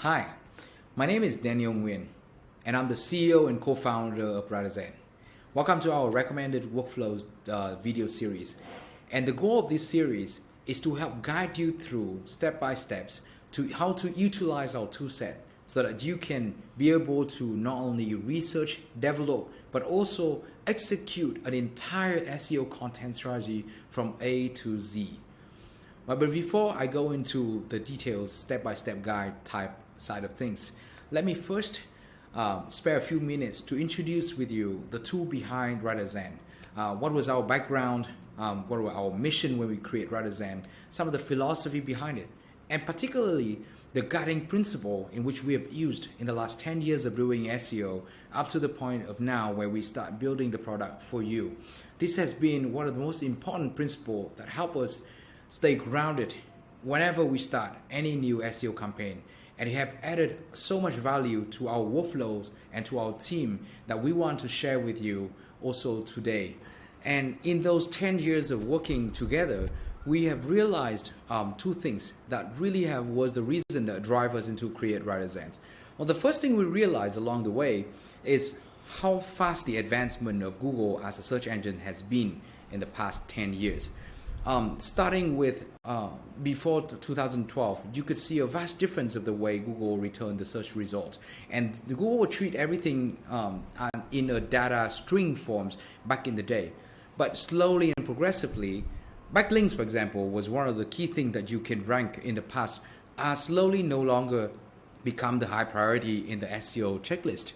Hi, my name is Daniel Nguyen, and I'm the CEO and co-founder of WriterZen. Welcome to our recommended workflows video series. And the goal of this series is to help guide you through step-by-steps to how to utilize our toolset so that you can be able to not only research, develop, but also execute an entire SEO content strategy from A to Z. But before I go into the details, step-by-step guide type side of things, let me first spare a few minutes to introduce with you the tool behind WriterZen. What was our background, what were our mission when we create WriterZen, some of the philosophy behind it, and particularly the guiding principle in which we have used in the last 10 years of doing SEO up to the point of now where we start building the product for you. This has been one of the most important principles that help us stay grounded whenever we start any new SEO campaign, and it have added so much value to our workflows and to our team that we want to share with you also today. And in those 10 years of working together, we have realized two things that really was the reason that drive us into create WriterZen. Well, the first thing we realized along the way is how fast the advancement of Google as a search engine has been in the past 10 years. Starting with before 2012, you could see a vast difference of the way Google returned the search result. And Google would treat everything in a data string forms back in the day. But slowly and progressively, backlinks, for example, was one of the key things that you can rank in the past, are slowly no longer become the high priority in the SEO checklist.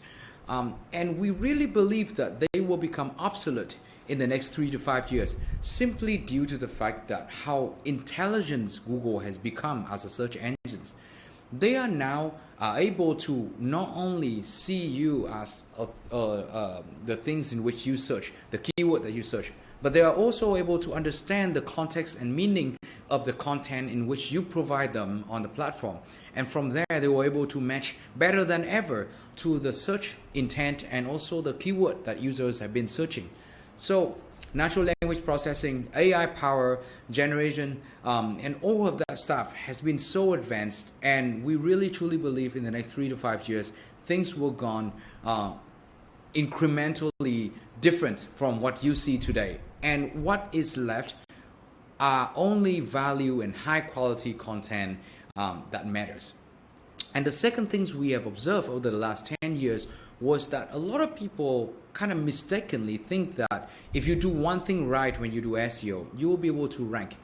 And we really believe that they will become obsolete in the next 3 to 5 years, simply due to the fact that how intelligent Google has become as a search engine. They are now able to not only see you as the things in which you search, the keyword that you search, but they are also able to understand the context and meaning of the content in which you provide them on the platform. And from there, they were able to match better than ever to the search intent and also the keyword that users have been searching. So natural language processing, AI power generation, and all of that stuff has been so advanced, and we really truly believe in the next 3 to 5 years, things will go incrementally different from what you see today. And what is left are only value and high quality content that matters. And the second things we have observed over the last 10 years was that a lot of people kind of mistakenly think that if you do one thing right when you do SEO, you will be able to rank.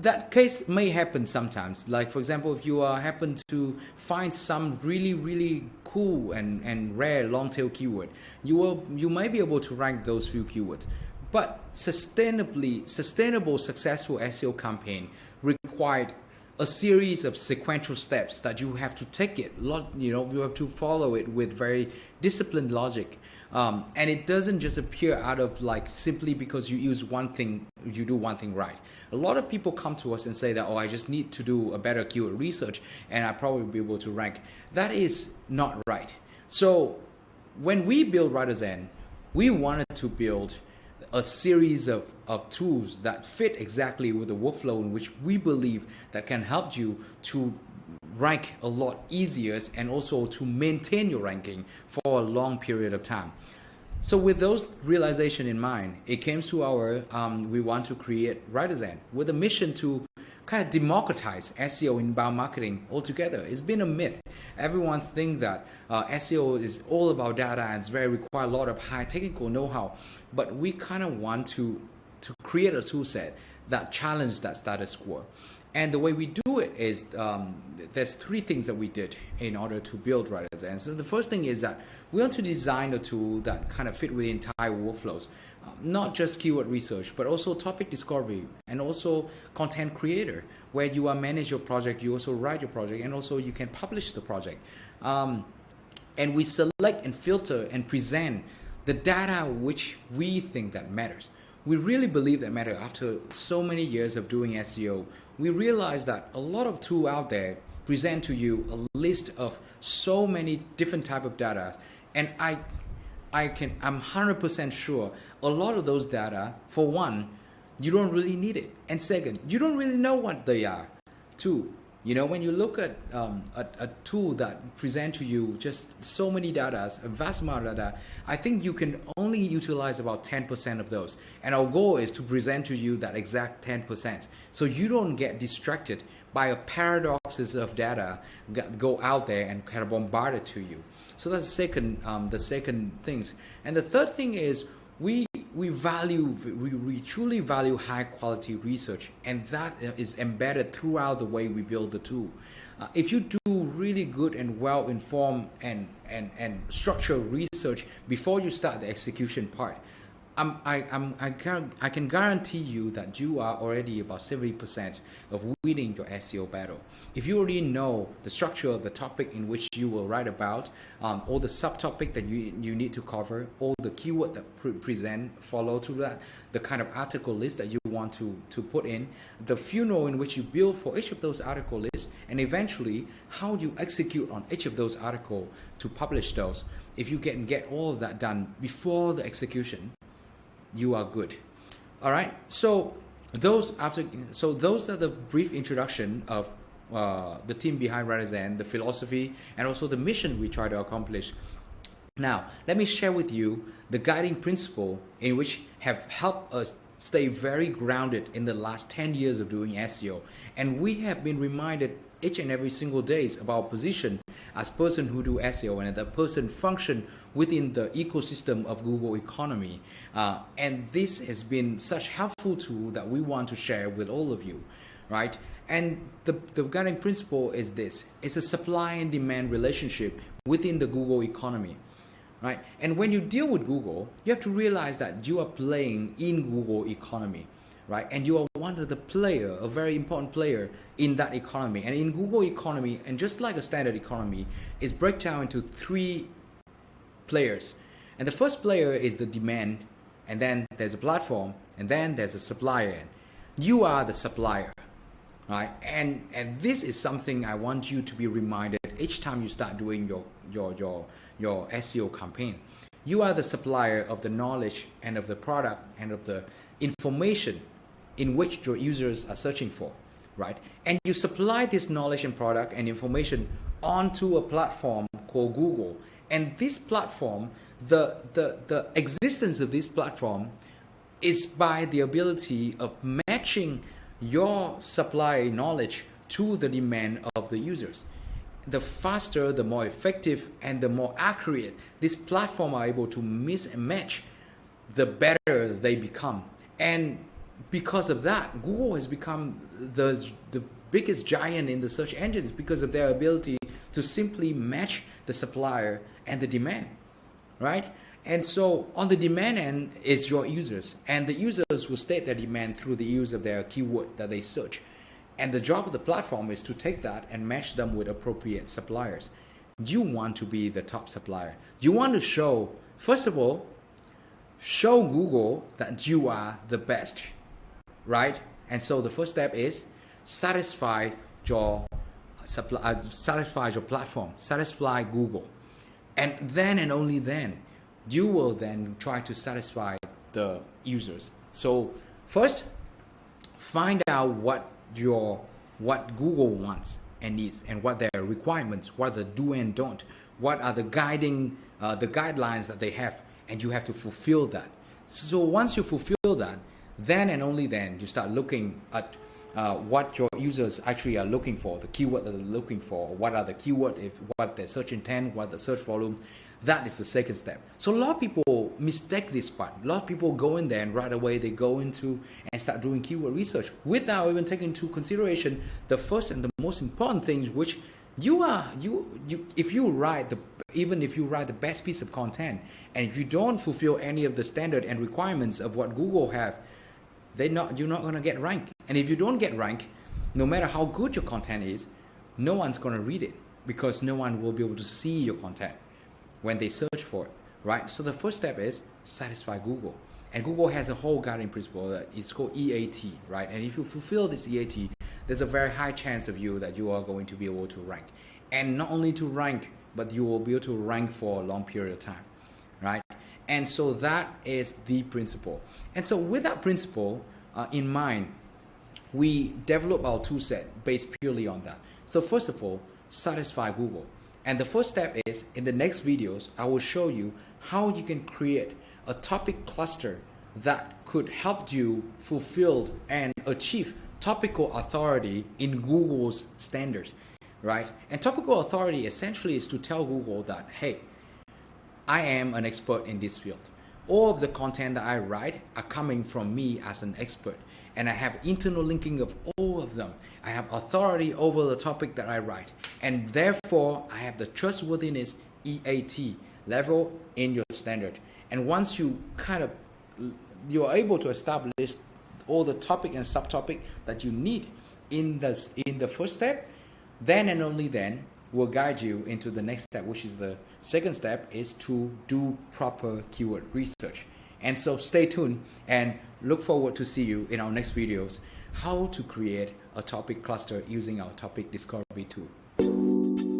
That case may happen sometimes. Like, for example, if you happen to find some really cool and rare long tail keyword, you might be able to rank those few keywords. But sustainable, successful SEO campaign required a series of sequential steps that you have to take it. You have to follow it with very disciplined logic. And it doesn't just appear out of simply because you use one thing, you do one thing right. A lot of people come to us and say that, I just need to do a better keyword research and I'll probably be able to rank. That is not right. So when we build WriterZen, we wanted to build a series of tools that fit exactly with the workflow in which we believe that can help you to rank a lot easier and also to maintain your ranking for a long period of time. So with those realization in mind, it came to our, we want to create WriterZen with a mission to kind of democratize SEO inbound marketing altogether. It's been a myth. Everyone thinks that SEO is all about data and it's require a lot of high technical know-how. But we kind of want to create a tool set that challenges that status quo. And the way we do it is there's 3 things that we did in order to build WriterZen. So the first thing is that we want to design a tool that kind of fit with the entire workflows, not just keyword research, but also topic discovery and also content creator, where you manage your project, you also write your project, and also you can publish the project. And we select and filter and present the data which we think that matters. We really believe that matter. After so many years of doing SEO, we realize that a lot of tools out there present to you a list of so many different type of data, and I'm 100% sure a lot of those data, for one, you don't really need it, and second, you don't really know what they are. 2, You know, when you look at a tool that present to you just so many data, a vast amount of data, I think you can only utilize about 10% of those. And our goal is to present to you that exact 10%. So you don't get distracted by a paradoxes of data go out there and kind of bombard it to you. So that's the second things. And the third thing is we truly value high quality research, and that is embedded throughout the way we build the tool. If you do really good and well informed and structured research before you start the execution part, I can guarantee you that you are already about 70% of winning your SEO battle. If you already know the structure of the topic in which you will write about, all the subtopic that you need to cover, all the keyword that follow to that, the kind of article list that you want to put in, the funnel in which you build for each of those article lists, and eventually how you execute on each of those articles to publish those. If you can get all of that done before the execution, you are good. All right. So those are the brief introduction of the team behind WriterZen, the philosophy, and also the mission we try to accomplish. Now, let me share with you the guiding principle in which have helped us stay very grounded in the last 10 years of doing SEO. And we have been reminded each and every single day about our position as person who do SEO and the person function within the ecosystem of Google economy. And this has been such helpful tool that we want to share with all of you, right? And the guiding principle is this. It's a supply and demand relationship within the Google economy, right? And when you deal with Google, you have to realize that you are playing in Google economy, right? And you are one of the player, a very important player in that economy. And in Google economy, and just like a standard economy, is break down into 3 players. And the first player is the demand, and then there's a platform, and then there's a supplier. You are the supplier, right? And this is something I want you to be reminded each time you start doing your SEO campaign. You are the supplier of the knowledge and of the product and of the information in which your users are searching for, right? And you supply this knowledge and product and information onto a platform called Google. And this platform, the existence of this platform is by the ability of matching your supply knowledge to the demand of the users. The faster, the more effective, and the more accurate this platform are able to mix and match, the better they become. And because of that, Google has become the biggest giant in the search engines because of their ability to simply match the supplier and the demand, right? And so on the demand end is your users, and the users will state their demand through the use of their keyword that they search. And the job of the platform is to take that and match them with appropriate suppliers. You want to be the top supplier. You want to show, first of all, show Google that you are the best, right? And so the first step is satisfy your platform, satisfy Google. And then and only then, you will then try to satisfy the users. So first, find out what Google wants and needs, and what their requirements, what the do and don't, what are the guidelines that they have, and you have to fulfill that. So once you fulfill that, then and only then you start looking at what your users actually are looking for, the keyword that they're looking for, what are the keyword, what their search intent, what the search volume. That is the second step. So a lot of people mistake this part. A lot of people go in there and right away they go into and start doing keyword research without even taking into consideration the first and the most important things, which if you write the best piece of content, and if you don't fulfill any of the standard and requirements of what Google have, you're not going to get ranked. And if you don't get ranked, no matter how good your content is, no one's going to read it, because no one will be able to see your content when they search for it, right? So the first step is satisfy Google. And Google has a whole guiding principle that is called EAT, right? And if you fulfill this EAT, there's a very high chance of you that you are going to be able to rank. And not only to rank, but you will be able to rank for a long period of time, right? And so that is the principle. And so with that principle in mind, we develop our tool set based purely on that. So first of all, satisfy Google. And the first step is, in the next videos, I will show you how you can create a topic cluster that could help you fulfill and achieve topical authority in Google's standards, right? And topical authority essentially is to tell Google that, hey, I am an expert in this field. All of the content that I write are coming from me as an expert, and I have internal linking of all of them. I have authority over the topic that I write, and therefore I have the trustworthiness EAT level in your standard. And once you you're able to establish all the topic and subtopic that you need in the first step, then and only then will guide you into the next step, which is the second step, is to do proper keyword research. And so stay tuned and look forward to see you in our next videos, how to create a topic cluster using our topic discovery tool.